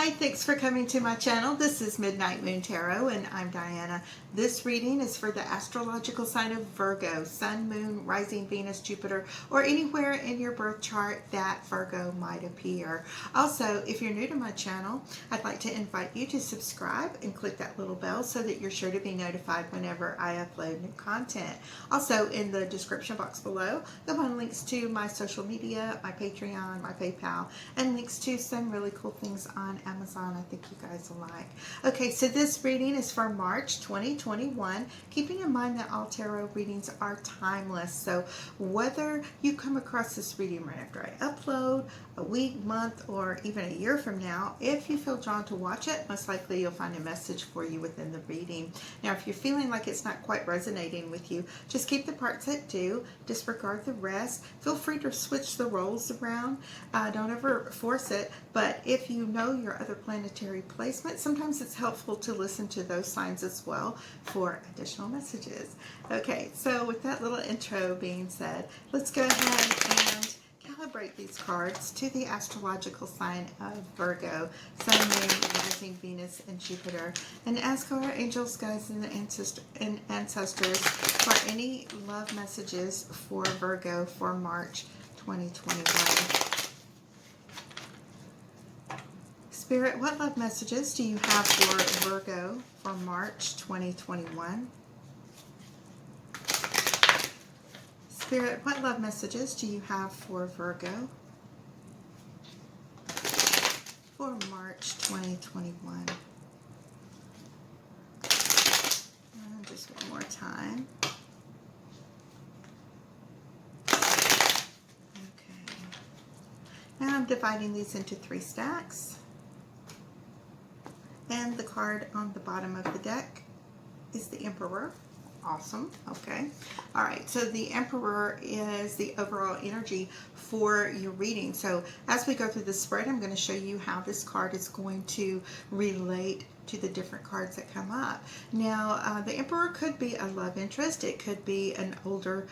Hi, thanks for coming to my channel. This is Midnight Moon Tarot and I'm Diana. This reading is for the astrological sign of Virgo, Sun, Moon, Rising, Venus, Jupiter, or anywhere in your birth chart that Virgo might appear. Also, if you're new to my channel, I'd like to invite you to subscribe and click that little bell so that you're sure to be notified whenever I upload new content. Also, in the description box below, you'll find links to my social media, my Patreon, my PayPal, and links to some really cool things on Amazon I think you guys will like. Okay, so this reading is for March 2021, keeping in mind that all tarot readings are timeless. So whether you come across this reading right after I upload, a week, month, or even a year from now, if you feel drawn to watch it, most likely you'll find a message for you within the reading. Now, if you're feeling like it's not quite resonating with you, just keep the parts that do, disregard the rest. Feel free to switch the roles around. Don't ever force it, but if you know your other planetary placement, sometimes it's helpful to listen to those signs as well for additional messages. Okay, so with that little intro being said, let's go ahead and calibrate these cards to the astrological sign of Virgo, Sun, Moon, Rising, Venus, and Jupiter, and ask our angels, guides, and ancestors for any love messages for Virgo for March 2021. Spirit, what love messages do you have for Virgo for March 2021? Spirit, what love messages do you have for Virgo for March 2021? And just one more time. Okay. Now I'm dividing these into 3 stacks. And the card on the bottom of the deck is the Emperor. Awesome. Okay. All right. So the Emperor is the overall energy for your reading. So as we go through the spread, I'm going to show you how this card is going to relate to the different cards that come up. Now, the Emperor could be a love interest. It could be an older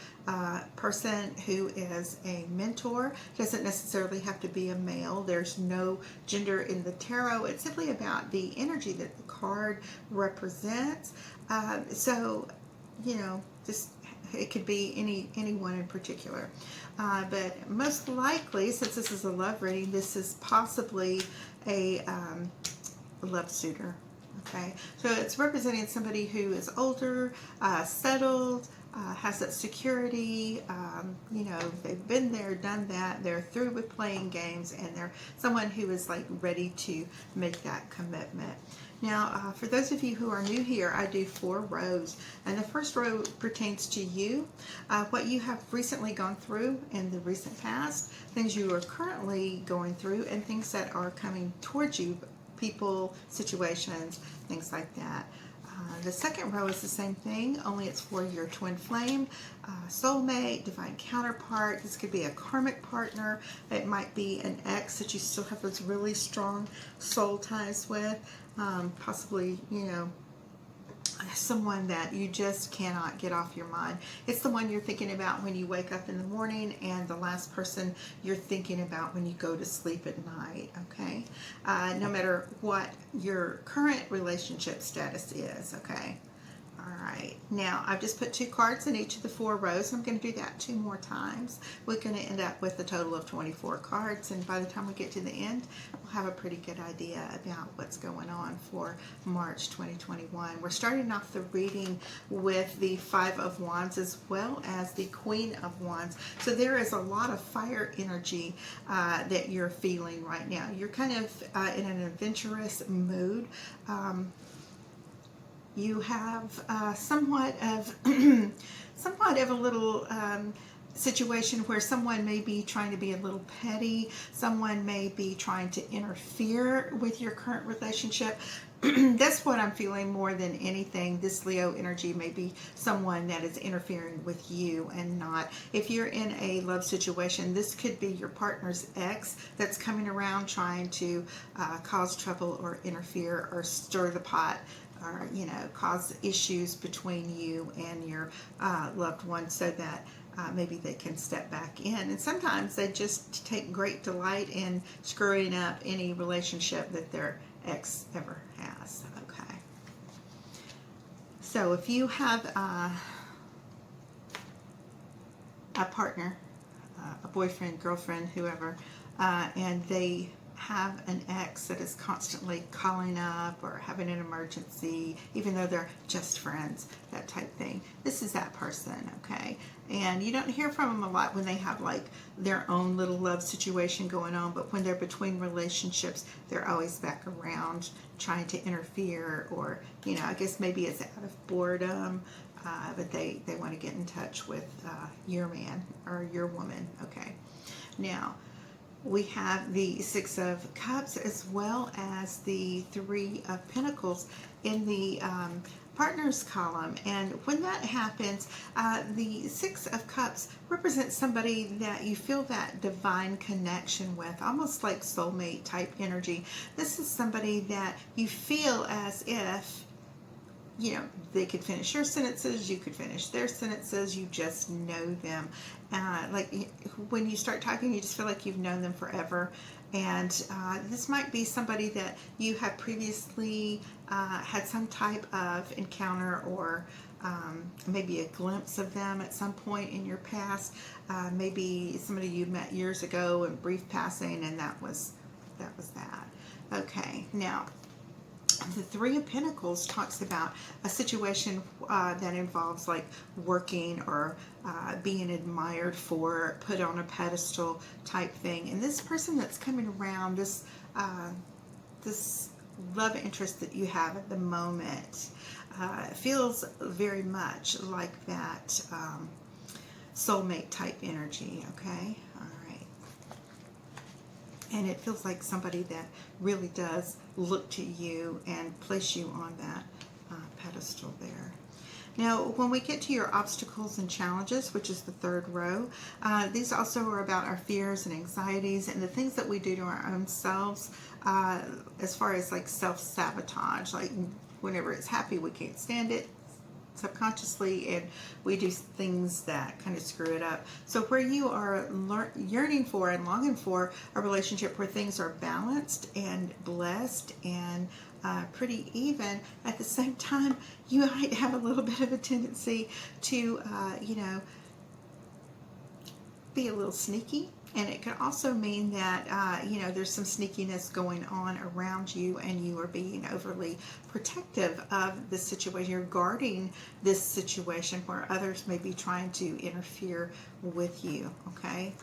person who is a mentor. It doesn't necessarily have to be a male. There's no gender in the tarot. It's simply about the energy that the card represents. So, you know, just it could be anyone in particular. But most likely, since this is a love reading, this is possibly a love suitor. Okay, so it's representing somebody who is older, settled, has that security. You know, they've been there, done that. They're through with playing games, and they're someone who is like ready to make that commitment. Now, for those of you who are new here, I do 4 rows, and the first row pertains to you, what you have recently gone through in the recent past, things you are currently going through, and things that are coming towards you, people, situations, things like that. The second row is the same thing, only it's for your twin flame, soulmate, divine counterpart. This could be a karmic partner. It might be an ex that you still have those really strong soul ties with. Possibly, you know, someone that you just cannot get off your mind. It's the one you're thinking about when you wake up in the morning, and the last person you're thinking about when you go to sleep at night, okay? No matter what your current relationship status is, okay? All right, now I've just put 2 cards in each of the 4 rows. I'm going to do that 2 more times. We're going to end up with a total of 24 cards, and by the time we get to the end, we'll have a pretty good idea about what's going on for March 2021. We're starting off the reading with the 5 of Wands as well as the Queen of Wands. So there is a lot of fire energy that you're feeling right now. You're kind of in an adventurous mood. You have somewhat of a little situation where someone may be trying to be a little petty. Someone may be trying to interfere with your current relationship. That's what I'm feeling more than anything. This Leo energy may be someone that is interfering with you and not. If you're in a love situation, this could be your partner's ex that's coming around trying to cause trouble or interfere or stir the pot, or, you know, cause issues between you and your loved one, so that maybe they can step back in. And sometimes they just take great delight in screwing up any relationship that their ex ever has. Okay. So if you have a partner, a boyfriend, girlfriend, whoever, and they have an ex that is constantly calling up or having an emergency, even though they're just friends, that type thing. This is that person, okay? And you don't hear from them a lot when they have like their own little love situation going on, but when they're between relationships, they're always back around trying to interfere, or, you know, I guess maybe it's out of boredom, but they want to get in touch with your man or your woman, okay? Now, we have the Six of Cups as well as the Three of Pentacles in the partners column. And when that happens, the Six of Cups represents somebody that you feel that divine connection with, almost like soulmate type energy. This is somebody that you feel as if, you know, they could finish your sentences, you could finish their sentences, you just know them. Like when you start talking, you just feel like you've known them forever. And this might be somebody that you have previously had some type of encounter, or maybe a glimpse of them at some point in your past. Maybe somebody you met years ago in brief passing, and that was that. Okay, now the Three of Pentacles talks about a situation that involves like working or being admired for, put on a pedestal type thing. And this person that's coming around, this love interest that you have at the moment, feels very much like that soulmate type energy, okay? All right. And it feels like somebody that really does look to you and place you on that pedestal there. Now, when we get to your obstacles and challenges, which is the third row, these also are about our fears and anxieties and the things that we do to our own selves, as far as like self-sabotage. Like whenever it's happy, we can't stand it subconsciously, and we do things that kind of screw it up. So where you are yearning for and longing for a relationship where things are balanced and blessed and pretty even, at the same time you might have a little bit of a tendency to you know, be a little sneaky. And it could also mean that, you know, there's some sneakiness going on around you, and you are being overly protective of the situation. You're guarding this situation where others may be trying to interfere with you, okay?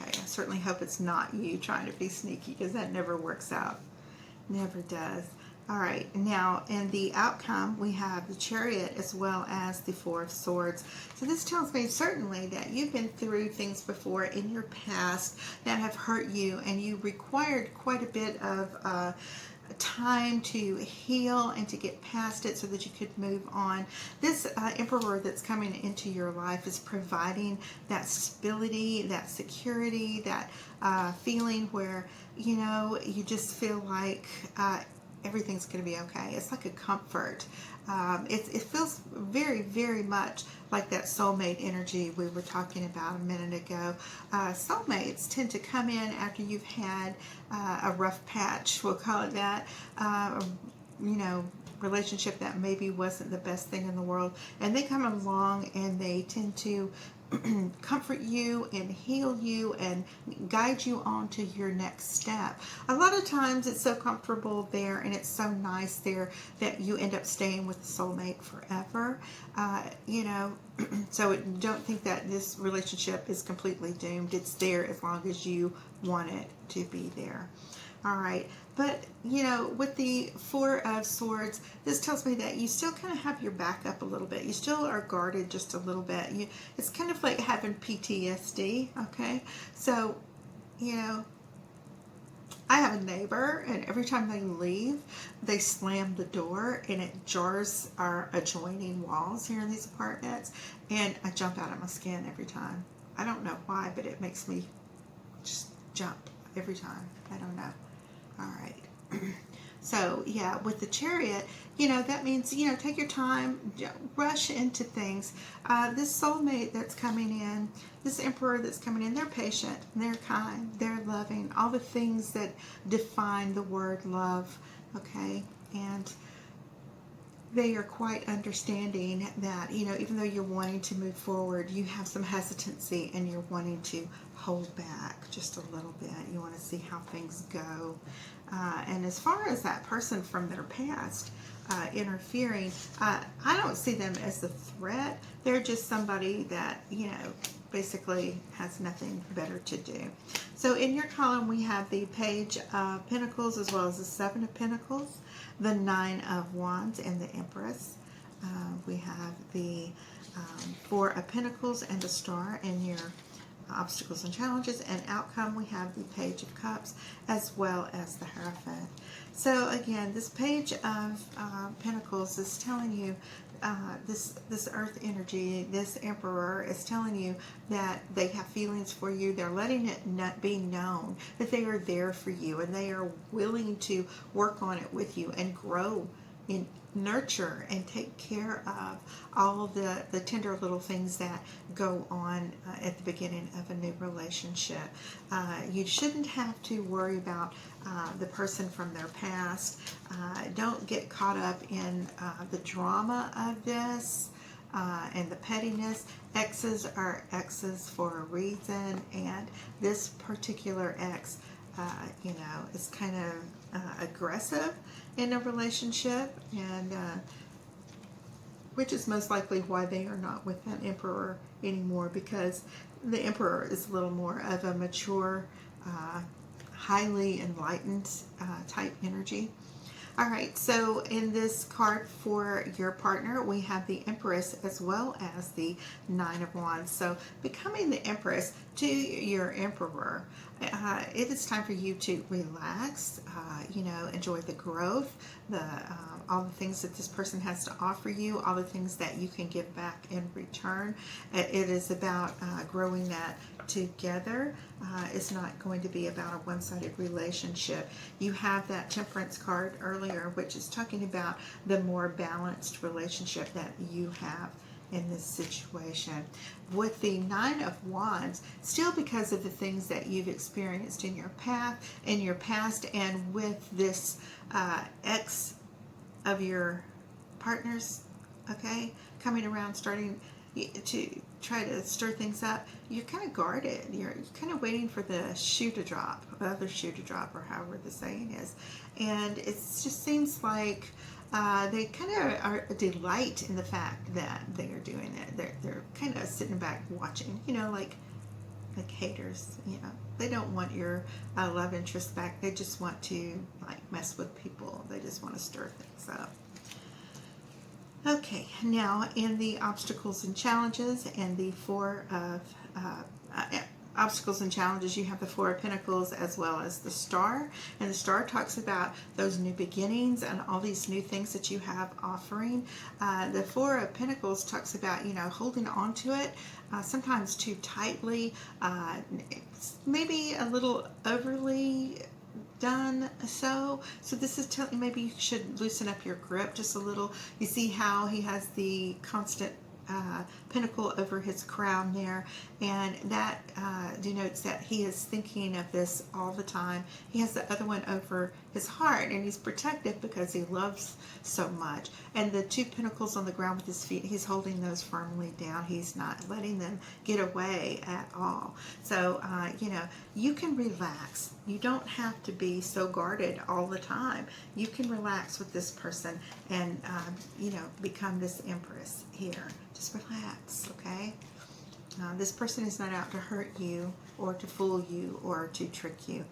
Okay, I certainly hope it's not you trying to be sneaky, because that never works out. Never does. All right, now in the outcome, we have the Chariot as well as the Four of Swords. So this tells me certainly that you've been through things before in your past that have hurt you, and you required quite a bit of time to heal and to get past it so that you could move on. This Emperor that's coming into your life is providing that stability, that security, that feeling where, you know, you just feel like everything's going to be okay. It's like a comfort. It feels very, very much like that soulmate energy we were talking about a minute ago. Soulmates tend to come in after you've had a rough patch, we'll call it that, you know, relationship that maybe wasn't the best thing in the world, and they come along and they tend to comfort you and heal you and guide you on to your next step. A lot of times it's so comfortable there and it's so nice there that you end up staying with the soulmate forever. You know, so don't think that this relationship is completely doomed. It's there as long as you want it to be there. All right, but you know, with the Four of Swords, this tells me that you still kind of have your back up a little bit. You still are guarded just a little bit. It's kind of like having PTSD, okay? So, you know, I have a neighbor, and every time they leave, they slam the door, and it jars our adjoining walls here in these apartments, and I jump out of my skin every time. I don't know why, but it makes me just jump every time. I don't know. All right. So yeah, with the Chariot, that means, take your time, don't rush into things. This soulmate that's coming in, this Emperor that's coming in, they're patient, they're kind, they're loving, all the things that define the word love, okay? And they are quite understanding that, even though you're wanting to move forward, you have some hesitancy and you're wanting to hold back just a little bit. You want to see how things go. And as far as that person from their past interfering, I don't see them as a threat. They're just somebody that, basically has nothing better to do. So in your column, we have the Page of Pentacles as well as the Seven of Pentacles, the Nine of Wands, and the Empress. We have the Four of Pentacles and the Star in your obstacles and challenges, and outcome we have the Page of Cups as well as the Hierophant. So again, this Page of Pentacles is telling you this earth energy, this Emperor is telling you that they have feelings for you. They're letting it not be known that they are there for you, and they are willing to work on it with you and grow in nurture and take care of all of the tender little things that go on at the beginning of a new relationship. You shouldn't have to worry about the person from their past. Don't get caught up in the drama of this and the pettiness. Exes are exes for a reason, and this particular ex is kind of aggressive in a relationship, and which is most likely why they are not with that Emperor anymore, because the Emperor is a little more of a mature, highly enlightened type energy. All right, so in this card for your partner, we have the Empress as well as the Nine of Wands. So becoming the Empress to your Emperor, it is time for you to relax, enjoy the growth, all the things that this person has to offer you, all the things that you can give back in return. It is about growing that together. It's not going to be about a one-sided relationship. You have that Temperance card earlier, which is talking about the more balanced relationship that you have in this situation. With the Nine of Wands, still because of the things that you've experienced in your past, and with this ex of your partner's, okay, coming around, starting to try to stir things up, you're kind of guarded. You're kind of waiting for the shoe to drop, the other shoe to drop, or however the saying is. And it just seems like they kind of are a delight in the fact that they are doing it. They're kind of sitting back watching, like haters. They don't want your love interest back. They just want to mess with people. They just want to stir things up. Okay, now in the obstacles and challenges and the Four of obstacles and challenges, you have the Four of Pentacles as well as the Star. And the Star talks about those new beginnings and all these new things that you have offering. The Four of Pentacles talks about, holding on to it, sometimes too tightly, maybe a little overly done so this is telling you maybe you should loosen up your grip just a little. You see how he has the constant pentacle over his crown there, and that denotes that he is thinking of this all the time. He has the other one over his heart, and he's protective because he loves so much. And the two pentacles on the ground with his feet, he's holding those firmly down. He's not letting them get away at all. So you can relax. You don't have to be so guarded all the time. You can relax with this person and become this Empress here. Just relax, okay? This person is not out to hurt you or to fool you or to trick you.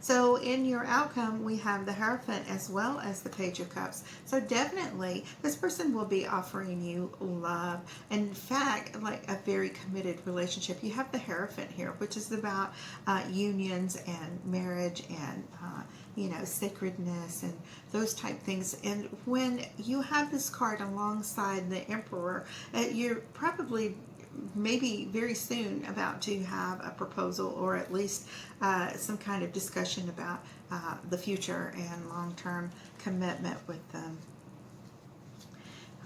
So in your outcome, we have the Hierophant as well as the Page of Cups. So definitely, this person will be offering you love. In fact, like a very committed relationship. You have the Hierophant here, which is about unions and marriage and sacredness and those type things. And when you have this card alongside the Emperor, you're probably maybe very soon about to have a proposal, or at least some kind of discussion about the future and long-term commitment with them.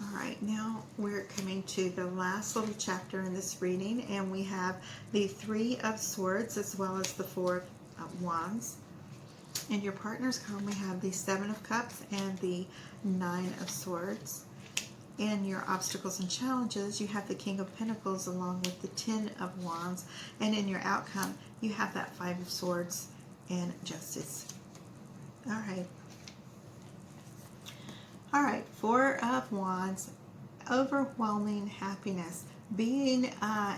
All right, now we're coming to the last little chapter in this reading, and we have the Three of Swords as well as the Four of Wands. In your partner's card, we have the Seven of Cups and the Nine of Swords. In your obstacles and challenges, you have the King of Pentacles along with the Ten of Wands. And in your outcome, you have that Five of Swords and Justice. All right. All right, Four of Wands, overwhelming happiness. Being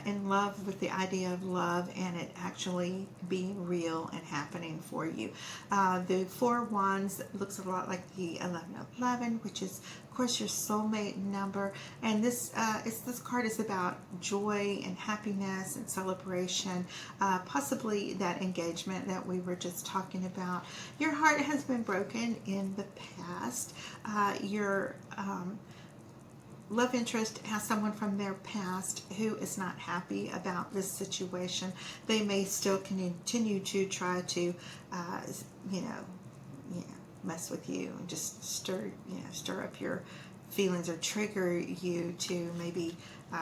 in love with the idea of love and it actually being real and happening for you. The Four of Wands looks a lot like the 1111, which is, of course, your soulmate number. And this card is about joy and happiness and celebration, possibly that engagement that we were just talking about. Your heart has been broken in the past. Your love interest has someone from their past who is not happy about this situation. They may still continue to try to, mess with you and just stir up your feelings or trigger you to maybe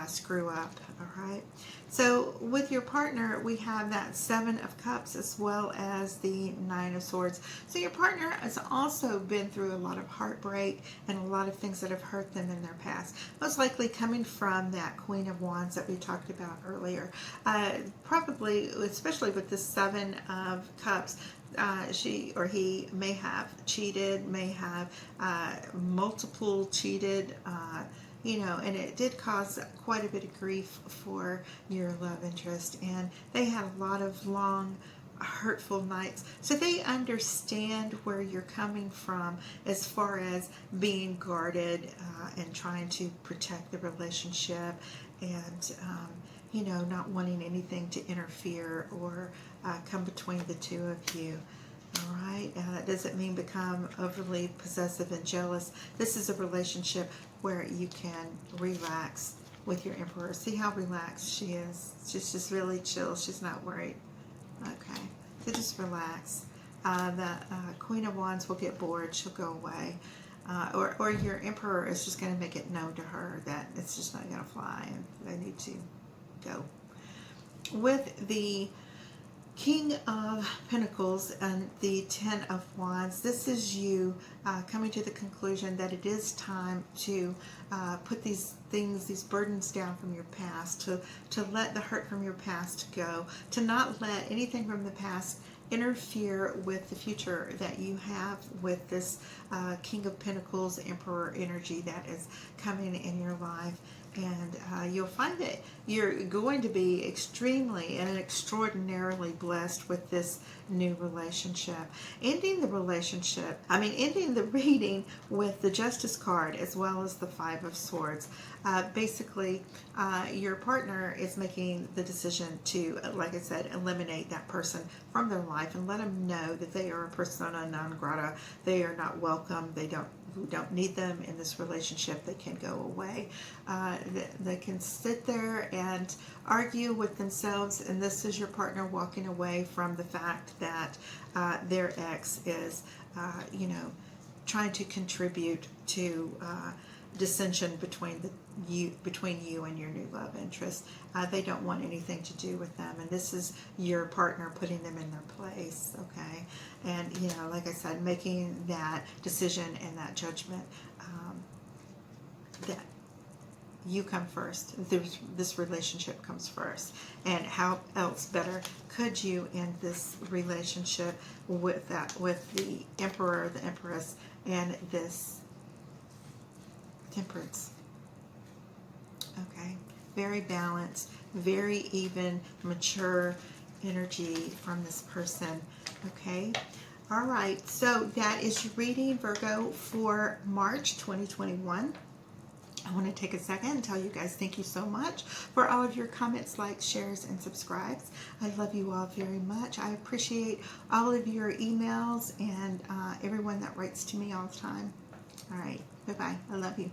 screw up. All right. So with your partner, we have that Seven of Cups as well as the Nine of Swords. So your partner has also been through a lot of heartbreak and a lot of things that have hurt them in their past. Most likely coming from that Queen of Wands that we talked about earlier. Probably, especially with the Seven of Cups, she or he may have cheated, may have multiple cheated, and it did cause quite a bit of grief for your love interest, and they had a lot of long, hurtful nights. So they understand where you're coming from as far as being guarded and trying to protect the relationship, and not wanting anything to interfere or come between the two of you. All right, that doesn't mean become overly possessive and jealous. This is a relationship where you can relax with your Emperor. See how relaxed she is. She's just really chill. She's not worried. Okay, so just relax. The Queen of Wands will get bored. She'll go away. Or your Emperor is just going to make it known to her that it's just not going to fly and they need to go. With the King of Pentacles and the Ten of Wands, this is you coming to the conclusion that it is time to put these things, these burdens down from your past, to let the hurt from your past go, to not let anything from the past interfere with the future that you have with this King of Pentacles, Emperor energy that is coming in your life. And you'll find that you're going to be extremely and extraordinarily blessed with this new relationship. Ending the reading with the Justice card as well as the Five of Swords. Basically, your partner is making the decision to, like I said, eliminate that person from their life and let them know that they are a persona non grata. They are not welcome. We don't need them in this relationship. They can go away. They can sit there and argue with themselves, and this is your partner walking away from the fact that their ex is, trying to contribute to dissension between you and your new love interest. They don't want anything to do with them, and this is your partner putting them in their place. Okay, and like I said, making that decision and that judgment that you come first. This relationship comes first, and how else better could you end this relationship with the Emperor, the Empress, and this Temperance. Okay, very balanced, very even, mature energy from this person. Okay, all right, so that is your reading, Virgo, for March 2021. I want to take a second and tell you guys thank you so much for all of your comments, likes, shares, and subscribes. I love you all very much. I appreciate all of your emails and everyone that writes to me all the time. All right, bye-bye. I love you.